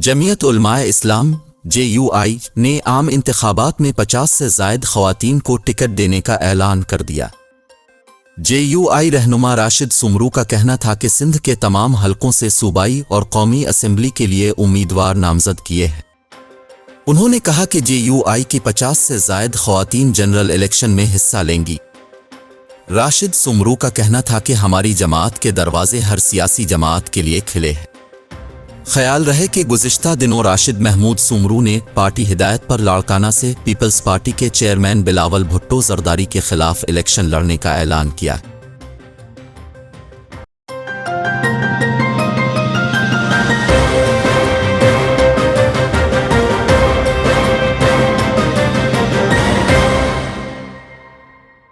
जमीयत उलमाए इस्लाम JUI ने आम इंतखाबात में 50 से ज़ायद ख़वातीन को टिकट देने का ऐलान कर दिया। JUI रहनुमा राशिद सुमरू का कहना था कि सिंध के तमाम हलकों से सूबाई और कौमी असेंबली के लिए उम्मीदवार नामज़द किए हैं। उन्होंने कहा कि JUI की 50 से ज़ायद ख़वातीन जनरल इलेक्शन में हिस्सा लेंगी। राशिद सुमरू का कहना था कि हमारी जमात के दरवाजे हर सियासी जमात के लिए खिले हैं। ख्याल रहे कि गुज़िश्ता दिनों राशिद महमूद सुमरू ने पार्टी हिदायत पर लाड़काना से पीपल्स पार्टी के चेयरमैन बिलावल भुट्टो जरदारी के खिलाफ इलेक्शन लड़ने का ऐलान किया।